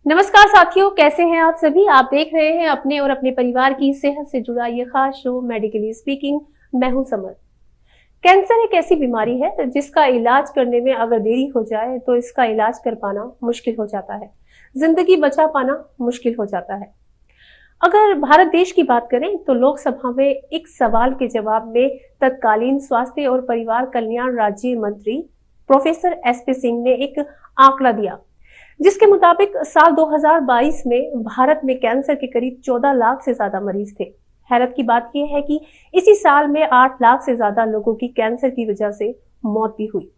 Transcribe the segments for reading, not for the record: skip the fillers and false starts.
नमस्कार साथियों, कैसे हैं आप सभी। आप देख रहे हैं अपने और अपने परिवार की सेहत से जुड़ा ये खास शो मेडिकली स्पीकिंग। मैं हूं समर। कैंसर एक ऐसी बीमारी है जिसका इलाज करने में अगर देरी हो जाए तो इसका इलाज कर पाना मुश्किल हो जाता है, जिंदगी बचा पाना मुश्किल हो जाता है। अगर भारत देश की बात करें तो लोकसभा में एक सवाल के जवाब में तत्कालीन स्वास्थ्य और परिवार कल्याण राज्य मंत्री प्रोफेसर एसपी सिंह ने एक आंकड़ा दिया, जिसके मुताबिक साल 2022 में भारत में कैंसर के करीब 14 लाख से ज्यादा मरीज थे। हैरत की बात यह है कि इसी साल में 8 लाख से ज्यादा लोगों की कैंसर की वजह से मौत भी हुई।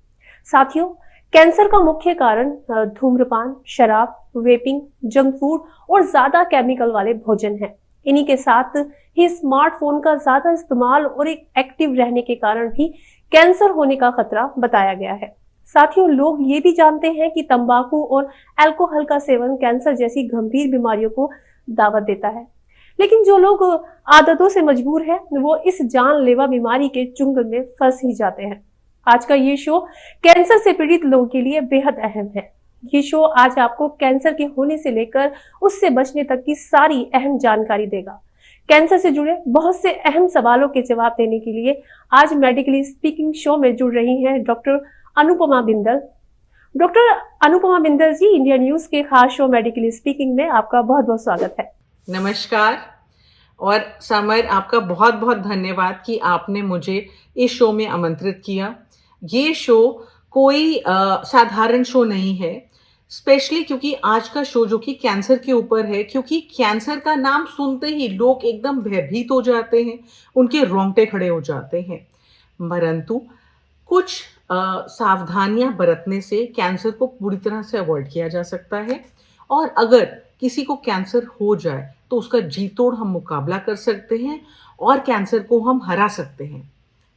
साथियों, कैंसर का मुख्य कारण धूम्रपान, शराब, वेपिंग, जंक फूड और ज्यादा केमिकल वाले भोजन है। इन्हीं के साथ ही स्मार्टफोन का ज्यादा इस्तेमाल और एक एक्टिव रहने के कारण भी कैंसर होने का खतरा बताया गया है। साथियों, लोग ये भी जानते हैं कि तंबाकू और अल्कोहल का सेवन कैंसर जैसी गंभीर बीमारियों को दावत देता है, लेकिन जो लोग आदतों से मजबूर हैं, वो इस जानलेवा बीमारी के चुंगल में फंस ही जाते हैं। आज का ये शो कैंसर से पीड़ित लोगों के लिए बेहद अहम है। ये शो आज आपको कैंसर के होने से लेकर उससे बचने तक की सारी अहम जानकारी देगा। कैंसर से जुड़े बहुत से अहम सवालों के जवाब देने के लिए आज मेडिकली स्पीकिंग शो में जुड़ रही हैं डॉक्टर अनुपमा बिंदल। डॉक्टर अनुपमा बिंदल जी, इंडिया न्यूज के खास शो मेडिकली स्पीकिंग में आपका बहुत बहुत स्वागत है। नमस्कार। और समर, आपका बहुत बहुत धन्यवाद कि आपने मुझे इस शो में आमंत्रित किया। ये शो कोई साधारण शो नहीं है, स्पेशली क्योंकि आज का शो जो कि कैंसर के ऊपर है, क्योंकि कैंसर का नाम सुनते ही लोग एकदम भयभीत हो जाते हैं, उनके रोंगटे खड़े हो जाते हैं। परंतु कुछ सावधानियां बरतने से कैंसर को पूरी तरह से अवॉइड किया जा सकता है, और अगर किसी को कैंसर हो जाए तो उसका जी तोड़ हम मुकाबला कर सकते हैं और कैंसर को हम हरा सकते हैं।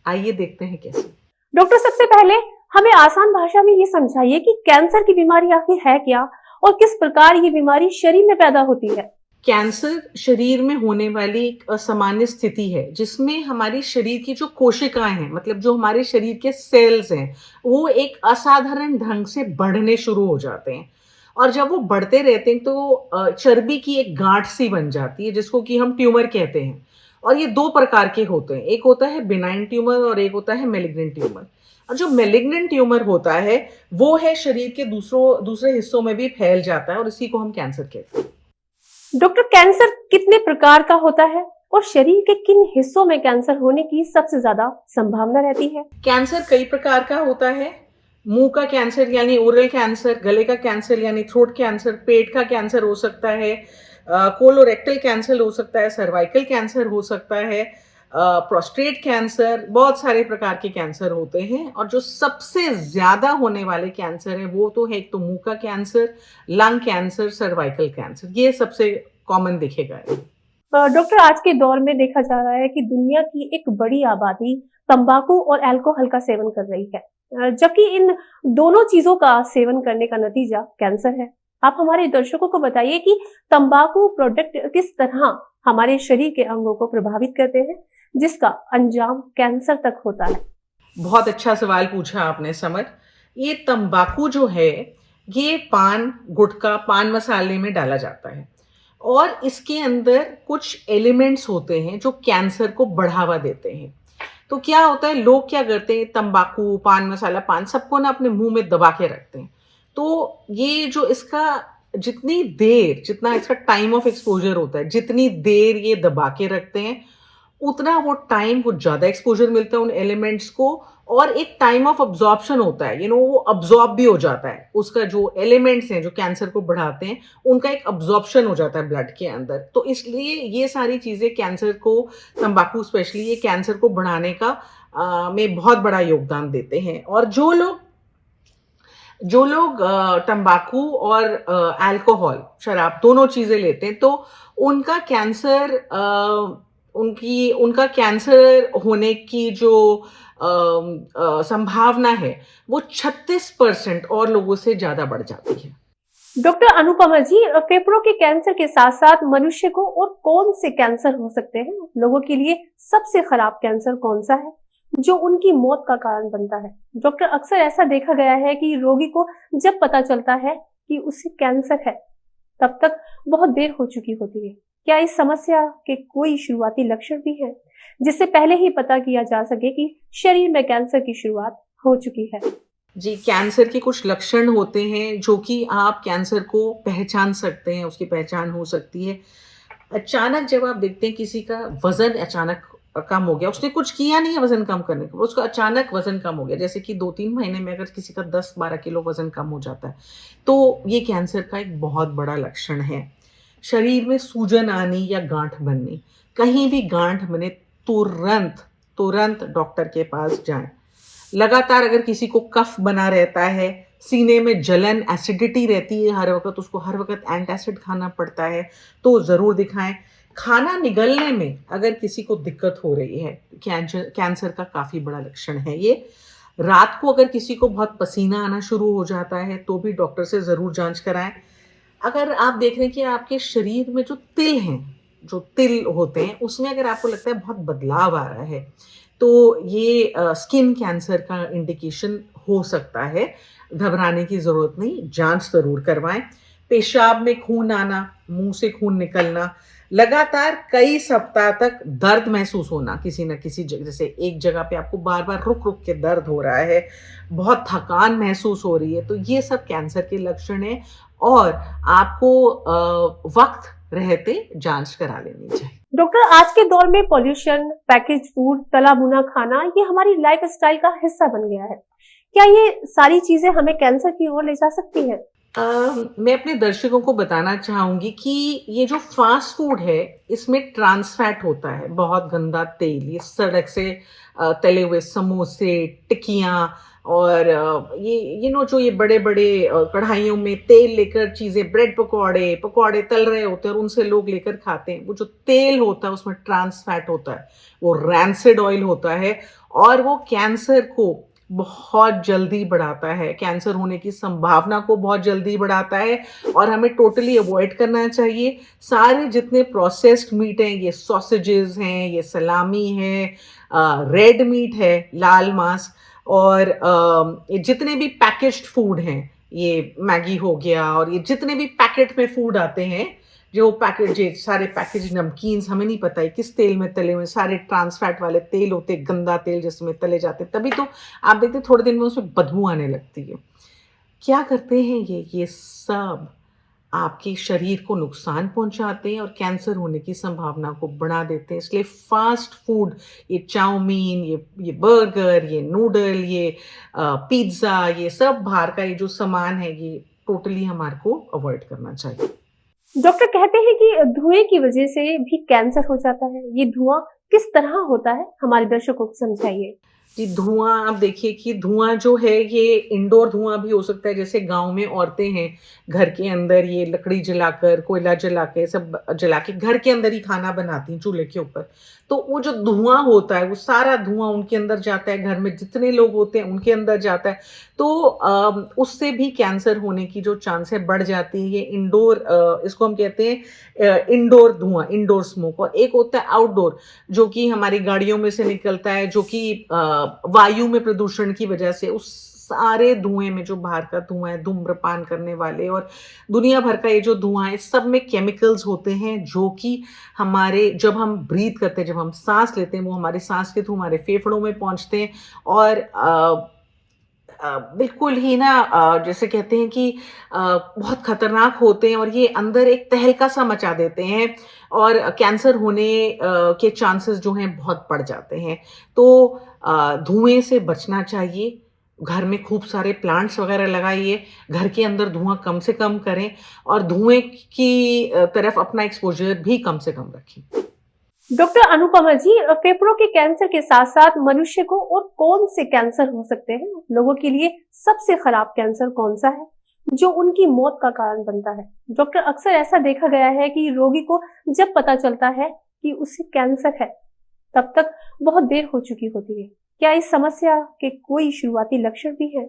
आइए देखते हैं कैसे। डॉक्टर, सबसे पहले हमें आसान भाषा में ये समझाइए कि कैंसर की बीमारी आखिर है क्या और किस प्रकार ये बीमारी शरीर में पैदा होती है। कैंसर शरीर में होने वाली एक असामान्य स्थिति है जिसमें हमारी शरीर की जो कोशिकाएं हैं, मतलब जो हमारे शरीर के सेल्स हैं, वो एक असाधारण ढंग से बढ़ने शुरू हो जाते हैं। और जब वो बढ़ते रहते हैं तो चर्बी की एक गांठ सी बन जाती है जिसको कि हम ट्यूमर कहते हैं। और ये दो प्रकार के होते हैं, एक होता है बिनाइन ट्यूमर और एक होता है मेलिग्नेंट ट्यूमर। और जो मेलिग्नेंट ट्यूमर होता है वो है शरीर के दूसरे हिस्सों में भी फैल जाता है और इसी को हम कैंसर कहते हैं। डॉक्टर, कैंसर कितने प्रकार का होता है और शरीर के किन हिस्सों में कैंसर होने की सबसे ज्यादा संभावना रहती है? कैंसर कई प्रकार का होता है। मुंह का कैंसर यानी ओरल कैंसर, गले का कैंसर यानी थ्रोट कैंसर, पेट का कैंसर हो सकता है, कोलोरेक्टल कैंसर हो सकता है, सर्वाइकल कैंसर हो सकता है, प्रोस्टेट कैंसर, बहुत सारे प्रकार के कैंसर होते हैं। और जो सबसे ज्यादा होने वाले कैंसर है वो तो है, एक तो मुंह का cancer, lung cancer, cervical cancer, ये सबसे कॉमन दिखेगा। डॉक्टर, आज के दौर में देखा जा रहा है कि दुनिया की एक बड़ी आबादी तंबाकू और अल्कोहल का सेवन कर रही है, जबकि इन दोनों चीजों का सेवन करने का नतीजा कैंसर है। आप हमारे दर्शकों को बताइए कि तंबाकू प्रोडक्ट किस तरह हमारे शरीर के अंगों को प्रभावित करते हैं, जिसका अंजाम कैंसर तक होता है। बहुत अच्छा सवाल पूछा आपने समर। ये तंबाकू जो है, ये पान गुटखा, पान मसाले में डाला जाता है और इसके अंदर कुछ एलिमेंट्स होते हैं जो कैंसर को बढ़ावा देते हैं। तो क्या होता है, लोग क्या करते हैं, तंबाकू, पान मसाला, पान सबको ना अपने मुंह में दबा के रखते हैं। तो ये जो इसका जितना इसका टाइम ऑफ एक्सपोजर होता है, जितनी देर ये दबा के रखते हैं उतना वो टाइम को ज़्यादा एक्सपोजर मिलता है उन एलिमेंट्स को, और एक टाइम ऑफ अब्जॉर्प्शन होता है, वो अब्जॉर्ब भी हो जाता है। उसका जो एलिमेंट्स हैं जो कैंसर को बढ़ाते हैं, उनका एक अब्जॉर्प्शन हो जाता है ब्लड के अंदर। तो इसलिए ये सारी चीज़ें कैंसर को, तंबाकू स्पेशली, ये कैंसर को बढ़ाने का में बहुत बड़ा योगदान देते हैं। और जो लोग तंबाकू और अल्कोहल, शराब, दोनों चीज़ें लेते हैं, तो उनका कैंसर उनका कैंसर होने की जो संभावना है वो 36% और लोगों से ज्यादा बढ़ जाती है। डॉक्टर अनुपमा जी, फेफड़ों के कैंसर के साथ साथ मनुष्य को और कौन से कैंसर हो सकते हैं? लोगों के लिए सबसे खराब कैंसर कौन सा है जो उनकी मौत का कारण बनता है? डॉक्टर, अक्सर ऐसा देखा गया है कि रोगी को जब पता चलता है कि उसे कैंसर है, तब तक बहुत देर हो चुकी होती है। क्या इस समस्या के कोई शुरुआती लक्षण भी हैं, जिससे पहले ही पता किया जा सके कि शरीर में कैंसर की शुरुआत हो चुकी है? जी, कैंसर के कुछ लक्षण होते हैं जो कि आप कैंसर को पहचान सकते हैं, उसकी पहचान हो सकती है। अचानक जब आप देखते हैं किसी का वज़न अचानक कम हो गया, उसने कुछ किया नहीं है वज़न कम करने का, उसका अचानक वज़न कम हो गया, जैसे कि 2-3 महीने में अगर किसी का 10-12 किलो वज़न कम हो जाता है, तो ये कैंसर का एक बहुत बड़ा लक्षण है। शरीर में सूजन आनी या गाँठ बननी, कहीं भी गाँठ बने तुरंत डॉक्टर के पास जाएँ। लगातार अगर किसी को कफ बना रहता है, सीने में जलन, एसिडिटी रहती है हर वक़्त, उसको हर वक़्त एंटासिड खाना पड़ता है, तो ज़रूर दिखाएँ। खाना निगलने में अगर किसी को दिक्कत हो रही है, कैंसर का काफ़ी बड़ा लक्षण है ये। रात को अगर किसी को बहुत पसीना आना शुरू हो जाता है, तो भी डॉक्टर से ज़रूर जाँच कराएँ। अगर आप देख रहे हैं कि आपके शरीर में जो तिल हैं, जो तिल होते हैं, उसमें अगर आपको लगता है बहुत बदलाव आ रहा है, तो ये स्किन कैंसर का इंडिकेशन हो सकता है। घबराने की ज़रूरत नहीं, जाँच ज़रूर करवाएँ। पेशाब में खून आना, मुँह से खून निकलना, लगातार कई सप्ताह तक दर्द महसूस होना किसी न किसी जगह, जैसे एक जगह पे आपको बार-बार रुक-रुक के दर्द हो रहा है, बहुत थकान महसूस हो रही है, तो ये सब कैंसर के लक्षण हैं और आपको वक़्त रहते जाँच करा लेनी चाहिए। डॉक्टर, आज के दौर में पॉल्यूशन, पैकेज फूड, तला भुना खाना ये हमारी लाइफस्टाइल का हिस्सा बन गया है। क्या ये सारी चीजें हमें कैंसर की ओर ले जा सकती हैं? मैं अपने दर्शकों को बताना चाहूँगी कि ये जो फ़ास्ट फ़ूड है, इसमें ट्रांस फैट होता है, बहुत गंदा तेल, ये सड़क से तले हुए समोसे, टिक्कियाँ और ये जो ये बड़े-बड़े कढ़ाइयों में तेल लेकर चीज़ें, ब्रेड पकौड़े, पकौड़े तल रहे होते हैं और उनसे लोग लेकर खाते हैं। वो जो तेल होता है, उसमें ट्रांस फैट होता है, वो रैंसिड ऑयल होता है और वो कैंसर को बहुत जल्दी बढ़ाता है, कैंसर होने की संभावना को बहुत जल्दी बढ़ाता है और हमें टोटली अवॉइड करना चाहिए। सारे जितने प्रोसेस्ड मीट हैं, ये सॉसेजेस हैं, ये सलामी है, रेड मीट है, लाल मांस और ये जितने भी पैकेज्ड फूड हैं, ये मैगी हो गया और ये जितने भी पैकेट में फूड आते हैं, जो पैकेज ये सारे पैकेज नमकीन्स, हमें नहीं पता है किस तेल में तले हुए, सारे ट्रांस फैट वाले तेल होते हैं, गंदा तेल जिसमें तले जाते हैं, तभी तो आप देखते हैं थोड़े दिन में उसमें बदबू आने लगती है। क्या करते हैं ये सब आपके शरीर को नुकसान पहुंचाते हैं और कैंसर होने की संभावना को बढ़ा देते हैं। इसलिए फास्ट फूड, ये चाउमीन, ये बर्गर, ये नूडल, ये पिज्ज़ा, ये सब बाहर का ये जो सामान है, ये टोटली हमारे को अवॉइड करना चाहिए। डॉक्टर कहते हैं कि धुएं की वजह से भी कैंसर हो जाता है। ये धुआं किस तरह होता है, हमारे दर्शकों को समझाइए। जी, धुआँ आप देखिए कि धुआँ जो है ये इंडोर धुआँ भी हो सकता है, जैसे गाँव में औरतें हैं, घर के अंदर ये लकड़ी जलाकर, कोयला जला के, सब जला के घर के अंदर ही खाना बनाती हैं चूल्हे के ऊपर। तो वो जो धुआँ होता है, वो सारा धुआँ उनके अंदर जाता है, घर में जितने लोग होते हैं उनके अंदर जाता है। तो उससे भी कैंसर होने की जो चांस है बढ़ जाती है। ये इंडोर इसको हम कहते हैं इंडोर धुआँ, इंडोर स्मोक। और एक होता है आउटडोर, जो कि हमारी गाड़ियों में से निकलता है, जो कि वायु में प्रदूषण की वजह से, उस सारे धुएँ में जो बाहर का धुआँ है, धूम्रपान करने वाले और दुनिया भर का ये जो धुआँ है, सब में केमिकल्स होते हैं जो कि हमारे, जब हम ब्रीथ करते हैं, जब हम सांस लेते हैं, वो हमारे सांस के थ्रू हमारे फेफड़ों में पहुँचते हैं और बिल्कुल ही ना जैसे कहते हैं कि बहुत खतरनाक होते हैं और ये अंदर एक तहलका सा मचा देते हैं और कैंसर होने के चांसेस जो हैं बहुत बढ़ जाते हैं। तो धुएं से बचना चाहिए, घर में खूब सारे प्लांट्स वगैरह लगाइए, घर के अंदर धुआं कम से कम करें और धुएं की तरफ अपना एक्सपोजर भी कम से कम रखें। डॉक्टर अनुपमा जी, फेफड़ों के कैंसर के साथ साथ मनुष्य को और कौन से कैंसर हो सकते हैं? लोगों के लिए सबसे खराब कैंसर कौन सा है जो उनकी मौत का कारण बनता है? डॉक्टर, अक्सर ऐसा देखा गया है कि रोगी को जब पता चलता है कि उसे कैंसर है, तब तक बहुत देर हो चुकी होती है। क्या इस समस्या के कोई शुरुआती लक्षण भी है,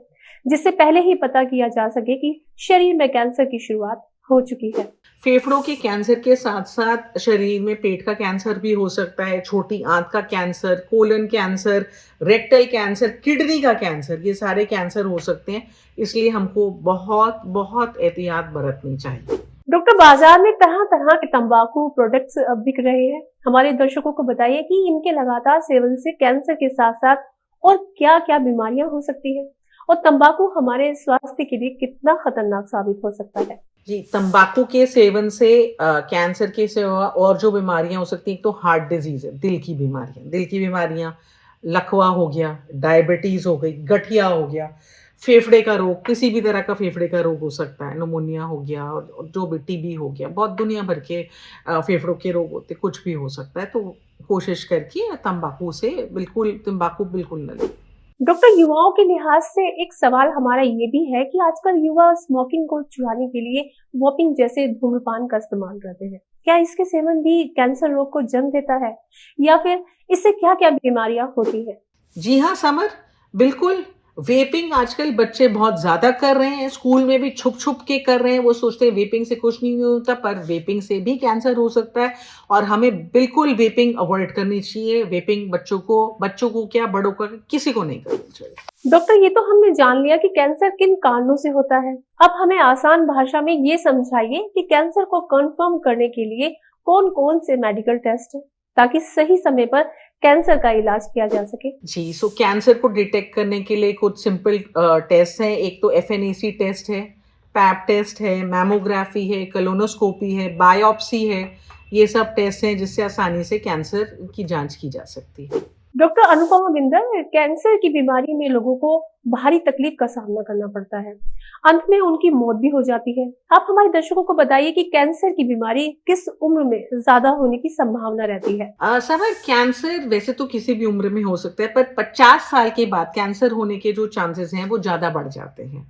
जिससे पहले ही पता किया जा सके कि शरीर में कैंसर की शुरुआत हो चुकी है? फेफड़ों के कैंसर के साथ साथ शरीर में पेट का कैंसर भी हो सकता है, छोटी आंत का cancer, colon cancer, rectal cancer, kidney का कैंसर, ये सारे कैंसर हो सकते हैं। इसलिए हमको बहुत बहुत एहतियात बरतनी चाहिए। डॉक्टर, बाजार में तरह तरह के तंबाकू प्रोडक्ट्स अब बिक रहे हैं। हमारे दर्शकों को बताइए कि इनके लगातार सेवन से कैंसर के साथ साथ और क्या क्या बीमारियां हो सकती है, और तंबाकू हमारे स्वास्थ्य के लिए कितना खतरनाक साबित हो सकता है। जी, तंबाकू के सेवन से कैंसर के सिवा और जो बीमारियां हो सकती हैं, एक तो हार्ट डिजीज है, दिल की बीमारियां, लकवा हो गया, डायबिटीज हो गई, गठिया हो गया, फेफड़े का रोग, किसी भी तरह का फेफड़े का रोग हो सकता है, निमोनिया हो गया, और जो भी टीबी हो गया, बहुत दुनिया भर के फेफड़ों के रोग होते, कुछ भी हो सकता है। तो कोशिश करके तंबाकू बिल्कुल न लें। डॉक्टर, युवाओं के लिहाज से एक सवाल हमारा ये भी है कि आजकल युवा स्मोकिंग को छुड़ाने के लिए वॉपिंग जैसे धूम्रपान का इस्तेमाल करते हैं। क्या इसके सेवन भी कैंसर रोग को जन्म देता है, या फिर इससे क्या क्या बीमारियां होती है? जी हाँ, समर, बिल्कुल। वेपिंग आजकल बच्चे बहुत ज़्यादा कर रहे हैं, स्कूल में भी छुप-छुप के कर रहे हैं। वो सोचते हैं वेपिंग से कुछ नहीं होता, पर वेपिंग से भी कैंसर हो सकता है, और हमें बिल्कुल वेपिंग अवॉइड करनी चाहिए। वेपिंग बच्चों को क्या, बड़ों को, किसी को नहीं करनी चाहिए। डॉक्टर, ये तो हमने जान लिया कि कैंसर किन कारणों से होता है। अब हमें आसान भाषा में ये समझाइए कि कैंसर को कंफर्म करने के लिए कौन कौन से मेडिकल टेस्ट है, ताकि सही समय पर कैंसर का इलाज किया जा सके। जी, सो कैंसर को डिटेक्ट करने के लिए कुछ सिंपल टेस्ट हैं। एक तो एफएनएसी टेस्ट है, पैप टेस्ट है, मैमोग्राफी है, कोलोनोस्कोपी है, बायोप्सी है। ये सब टेस्ट हैं जिससे आसानी से कैंसर की जांच की जा सकती है। डॉक्टर अनुपमा बिंदल, कैंसर की बीमारी में लोगों को भारी तकलीफ का सामना करना पड़ता है, अंत में उनकी मौत भी हो जाती है। आप हमारे दर्शकों को बताइए कि कैंसर की बीमारी किस उम्र में ज्यादा होने की संभावना रहती है। सर, कैंसर वैसे तो किसी भी उम्र में हो सकता है, पर 50 साल के बाद कैंसर होने के जो चांसेस हैं वो ज़्यादा बढ़ जाते हैं।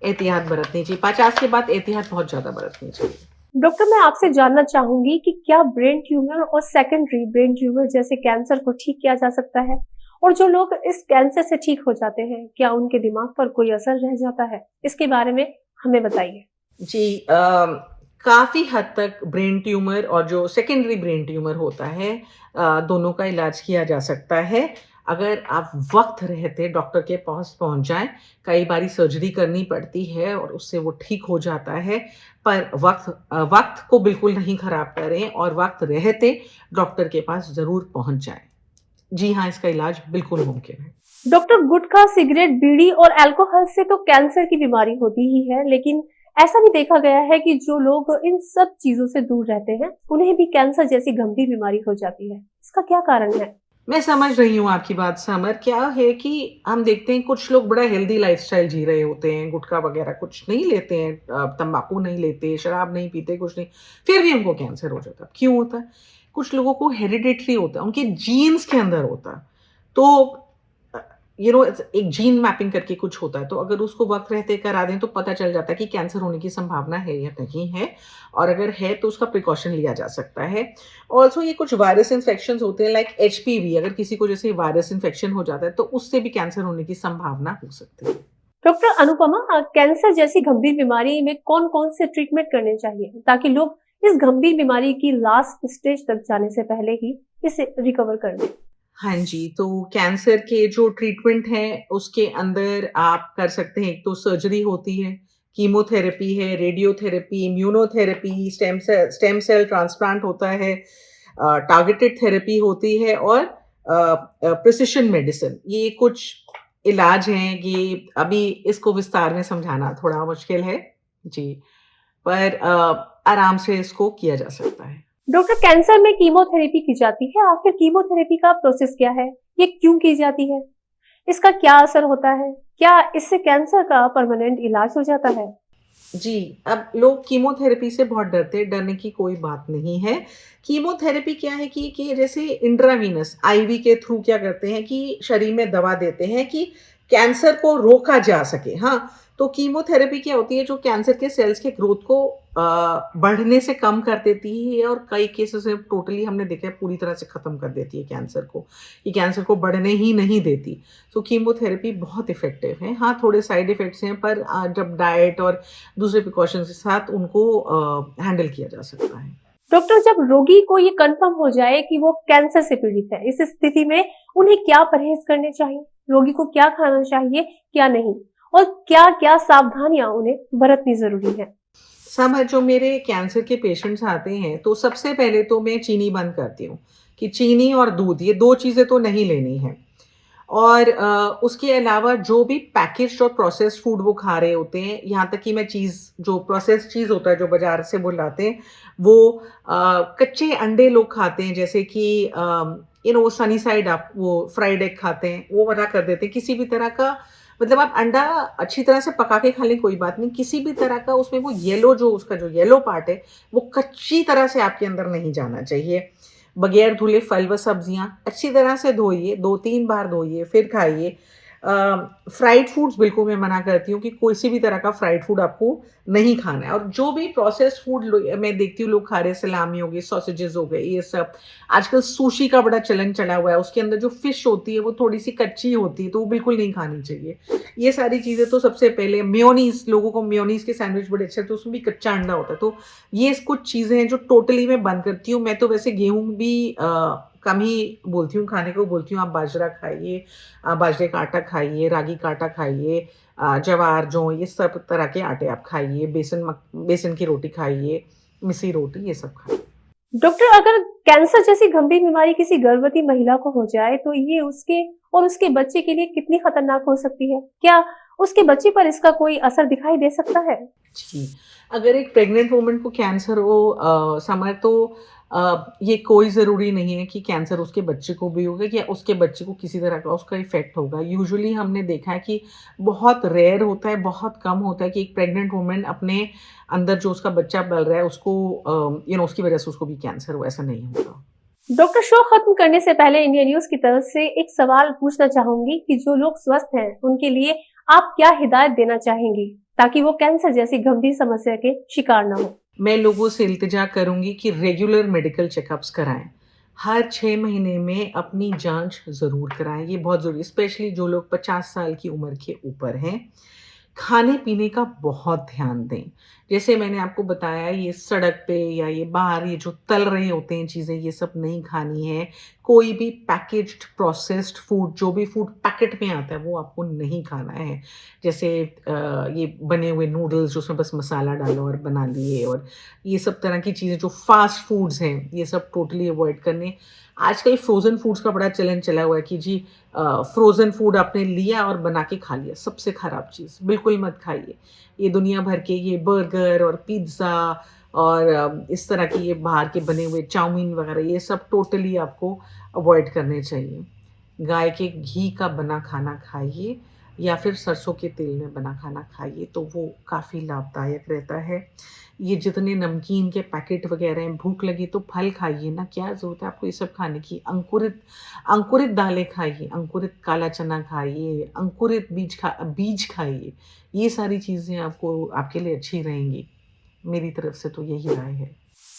एहतियात बरतनी चाहिए, 50 के बाद एहतियात बहुत ज़्यादा बरतनी चाहिए। डॉक्टर, मैं आपसे जानना चाहूंगी कि क्या ब्रेन ट्यूमर और सेकेंडरी ब्रेन ट्यूमर जैसे कैंसर को ठीक किया जा सकता है, और जो लोग इस कैंसर से ठीक हो जाते हैं, क्या उनके दिमाग पर कोई असर रह जाता है? इसके बारे में हमें बताइए। जी, काफ़ी हद तक ब्रेन ट्यूमर और जो सेकेंडरी ब्रेन ट्यूमर होता है, दोनों का इलाज किया जा सकता है, अगर आप वक्त रहते डॉक्टर के पास पहुंच जाएं। कई बारी सर्जरी करनी पड़ती है और उससे वो ठीक हो जाता है, पर वक्त को बिल्कुल नहीं खराब करें, और वक्त रहते डॉक्टर के पास ज़रूर पहुंच जाएं। जी हाँ, इसका इलाज बिल्कुल मुमकिन है। डॉक्टर, गुटखा, सिगरेट, बीड़ी और अल्कोहल से तो कैंसर की बीमारी होती ही है, लेकिन ऐसा भी देखा गया है कि जो लोग इन सब चीजों से दूर रहते हैं, उन्हें भी कैंसर जैसी गंभीर बीमारी हो जाती है। इसका क्या कारण है? मैं समझ रही हूँ आपकी बात, समर। क्या है कि हम देखते हैं कुछ लोग बड़ा हेल्दी लाइफस्टाइल जी रहे होते हैं, गुटखा वगैरह कुछ नहीं लेते हैं, तंबाकू नहीं लेते, शराब नहीं पीते, कुछ नहीं, फिर भी उनको कैंसर हो जाता है। क्यों होता है? कुछ लोगों को हेरिडिटरी होता है, उनके जीन्स के अंदर होता है। तो एक जीन मैपिंग करके कुछ होता है, तो अगर उसको वक्त रहते करा दें तो पता चल जाता है कि कैंसर होने की संभावना है या नहीं है, और अगर है तो उसका प्रिकॉशन लिया जा सकता है। ऑल्सो ये कुछ वायरस इन्फेक्शन होते हैं, लाइक एचपीवी, अगर किसी को जैसे वायरस इन्फेक्शन हो जाता है तो उससे भी कैंसर होने की संभावना हो सकती है। डॉक्टर अनुपमा, कैंसर जैसी गंभीर बीमारी में कौन कौन से ट्रीटमेंट करने चाहिए, ताकि लोग इस गंभीर बीमारी की लास्ट स्टेज तक जाने से पहले ही इसे रिकवर कर लें? हाँ जी, तो कैंसर के जो ट्रीटमेंट हैं, उसके अंदर आप कर सकते हैं। एक तो सर्जरी होती है, कीमोथेरेपी है, radiotherapy, immunotherapy, stem cell transplant होता है, टारगेटेड थेरेपी होती है, और प्रिसिशन मेडिसिन। ये कुछ इलाज हैं, ये अभी इसको विस्तार में समझाना थोड़ा मुश्किल है। जी, पर आराम से इसको किया जा सकता है। डॉक्टर, कैंसर में कीमोथेरेपी की जाती है, आखिर कीमोथेरेपी का प्रोसेस क्या है? ये क्यों की जाती है? इसका क्या असर होता है? क्या इससे कैंसर का परमानेंट इलाज हो जाता है? जी, अब लोग कीमोथेरेपी से बहुत डरते हैं, डरने की कोई बात नहीं है। कीमोथेरेपी क्या है कि जैसे इंट्रावीनस आईवी के थ्रू क्या करते हैं कि शरीर में दवा देते हैं कि कैंसर को रोका जा सके। हाँ, तो कीमोथेरेपी क्या होती है, जो कैंसर के सेल्स के ग्रोथ को बढ़ने से कम कर देती है, और कई केसेस में टोटली हमने देखा है पूरी तरह से ख़त्म कर देती है कैंसर को, ये कैंसर को बढ़ने ही नहीं देती। तो कीमोथेरेपी बहुत इफ़ेक्टिव है। हाँ, थोड़े साइड इफ़ेक्ट्स हैं, पर जब डाइट और दूसरे प्रिकॉशंस के साथ उनको हैंडल किया जा सकता है। डॉक्टर, जब रोगी को ये कंफर्म हो जाए कि वो कैंसर से पीड़ित है, इस स्थिति में उन्हें क्या परहेज करने चाहिए? रोगी को क्या खाना चाहिए, क्या नहीं, और क्या क्या सावधानियां उन्हें बरतनी जरूरी है? समझ जो मेरे कैंसर के पेशेंट्स आते हैं तो सबसे पहले तो मैं चीनी बंद करती हूँ कि चीनी और दूध ये 2 चीज़ें तो नहीं लेनी है। और उसके अलावा जो भी पैकेज्ड और प्रोसेस्ड फूड वो खा रहे होते हैं, यहाँ तक कि मैं चीज़ जो प्रोसेस्ड चीज़ होता है जो बाज़ार से वो लाते हैं, वो कच्चे अंडे लोग खाते हैं, जैसे कि सनी साइड अप वो फ्राइड एग खाते हैं, वो मना कर देते हैं। किसी भी तरह का मतलब आप अंडा अच्छी तरह से पका के खा लें कोई बात नहीं, किसी भी तरह का उसमें वो येलो जो उसका जो येलो पार्ट है, वो कच्ची तरह से आपके अंदर नहीं जाना चाहिए। बगैर धुले फल व सब्जियाँ अच्छी तरह से धोइए, 2-3 बार धोइए, फिर खाइए। फ्राइड फूड्स बिल्कुल मैं मना करती हूँ कि किसी भी तरह का फ्राइड फूड आपको नहीं खाना है। और जो भी प्रोसेस्ड फूड मैं देखती हूँ लोग खा रहे हैं, सलामी हो गई, सॉसेजेस हो गए, ये सब। आजकल सुशी का बड़ा चलन चला हुआ है, उसके अंदर जो फिश होती है वो थोड़ी सी कच्ची होती है, तो वो बिल्कुल नहीं खानी चाहिए। ये सारी चीज़ें तो सबसे पहले। मेयोनीज़, लोगों को मेयोनीज़ के सैंडविच बड़े अच्छे, तो उसमें भी कच्चा अंडा होता है, तो ये कुछ चीज़ें हैं जो टोटली मैं बंद करती हूँ। मैं तो वैसे गेहूँ भी कम ही बोलती हूँ खाने को, बोलती हूँ आप बाजरा खाइए, बाजरे का आटा खाइए, रागी का आटा खाइए, ज्वार, जौ, ये सब तरह के आटे आप खाइए, बेसन की रोटी खाइए, मिसी रोटी, ये सब खाइए। डॉक्टर, अगर कैंसर जैसी गंभीर बीमारी किसी गर्भवती महिला को हो जाए तो ये उसके और उसके बच्चे के लिए कितनी खतरनाक हो सकती है? क्या उसके बच्चे पर इसका कोई असर दिखाई दे सकता है? जी, अगर एक प्रेग्नेंट वुमन को कैंसर हो समर, तो ये कोई ज़रूरी नहीं है कि कैंसर उसके बच्चे को भी होगा या उसके बच्चे को किसी तरह का उसका इफ़ेक्ट होगा। यूजुअली हमने देखा है कि बहुत रेयर होता है, बहुत कम होता है कि एक प्रेग्नेंट वुमन अपने अंदर जो उसका बच्चा पल रहा है उसको उसकी वजह से उसको भी कैंसर हो, ऐसा नहीं होगा। डॉक्टर, शो खत्म करने से पहले इंडिया न्यूज की तरफ से एक सवाल पूछना चाहूंगी कि जो लोग स्वस्थ हैं उनके लिए आप क्या हिदायत देना चाहेंगी ताकि वो कैंसर जैसी गंभीर समस्या के शिकार न हो? मैं लोगों से इल्तिजा करूँगी कि रेगुलर मेडिकल चेकअप्स कराएँ। हर 6 महीने में अपनी जाँच ज़रूर कराएँ, ये बहुत ज़रूरी है, स्पेशली जो लोग 50 साल की उम्र के ऊपर हैं। खाने-पीने का बहुत ध्यान दें। जैसे मैंने आपको बताया, ये सड़क पे या ये बाहर ये जो तल रहे होते हैं चीज़ें, ये सब नहीं खानी है। कोई भी पैकेज्ड प्रोसेस्ड फूड, जो भी फूड पैकेट में आता है वो आपको नहीं खाना है। जैसे ये बने हुए नूडल्स जो उसमें बस मसाला डालो और बना लिए, और ये सब तरह की चीज़ें जो फ़ास्ट फूड्स हैं, ये सब टोटली अवॉइड करने। आजकल फ्रोज़न फूड्स का बड़ा चलन चला हुआ है कि जी फ्रोज़न फूड आपने लिया और बना के खा लिया, सबसे ख़राब चीज़, बिल्कुल मत खाइए। ये दुनिया भर के ये बर्गर और पिज़्ज़ा और इस तरह की ये बाहर के बने हुए चाउमीन वग़ैरह, ये सब टोटली आपको अवॉइड करने चाहिए। गाय के घी का बना खाना खाइए या फिर सरसों के तेल में बना खाना खाइए, तो वो काफ़ी लाभदायक रहता है। ये जितने नमकीन के पैकेट वग़ैरह हैं, भूख लगी तो फल खाइए ना, क्या ज़रूरत है आपको ये सब खाने की? अंकुरित अंकुरित दालें खाइए, अंकुरित काला चना खाइए, अंकुरित बीज खाइए। ये सारी चीज़ें आपको आपके लिए अच्छी रहेंगी। मेरी तरफ से तो यही राय है।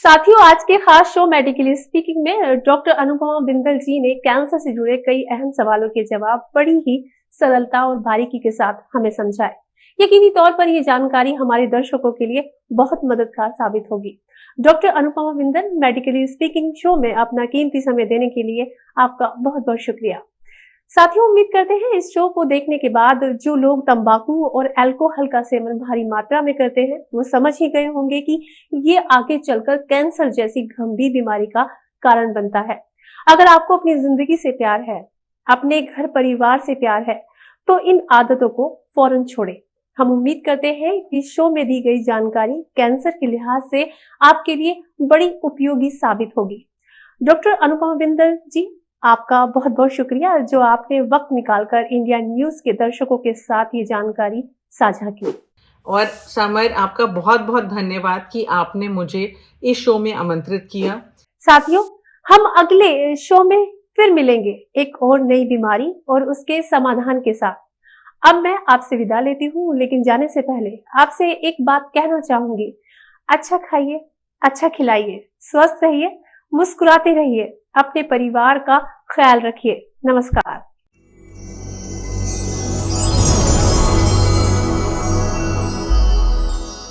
साथियों, आज के खास शो मेडिकली स्पीकिंग में डॉक्टर अनुपमा बिंदल जी ने कैंसर से जुड़े कई अहम सवालों के जवाब बड़ी ही सरलता और बारीकी के साथ हमें समझाए। यकीनी तौर पर ये जानकारी हमारे दर्शकों के लिए बहुत मददगार साबित होगी। Doctor Anupama Bindal, medically speaking show में अपना कीमती समय देने के लिए आपका बहुत बहुत शुक्रिया। साथियों, उम्मीद करते हैं इस शो को देखने के बाद जो लोग तंबाकू और अल्कोहल का सेवन भारी मात्रा में करते हैं वो समझ ही गए होंगे कि ये आगे चलकर कैंसर जैसी गंभीर बीमारी का कारण बनता है। अगर आपको अपनी जिंदगी से प्यार है, अपने घर परिवार से प्यार है, तो इन आदतों को फौरन छोड़ें। हम उम्मीद करते हैं कि शो में दी गई जानकारी कैंसर के लिहाज से आपके लिए बड़ी उपयोगी साबित होगी। डॉक्टर अनुपमा बिंदल जी, आपका बहुत बहुत शुक्रिया जो आपने वक्त निकालकर इंडिया न्यूज के दर्शकों के साथ ये जानकारी साझा की। और समर, आपका बहुत बहुत धन्यवाद कि आपने मुझे इस शो में आमंत्रित किया। साथियों, हम अगले शो में फिर मिलेंगे एक और नई बीमारी और उसके समाधान के साथ। अब मैं आपसे विदा लेती हूँ, लेकिन जाने से पहले आपसे एक बात कहना चाहूंगी। अच्छा खाइए, अच्छा खिलाइए, स्वस्थ रहिए, मुस्कुराते रहिए, अपने परिवार का ख्याल रखिए। नमस्कार।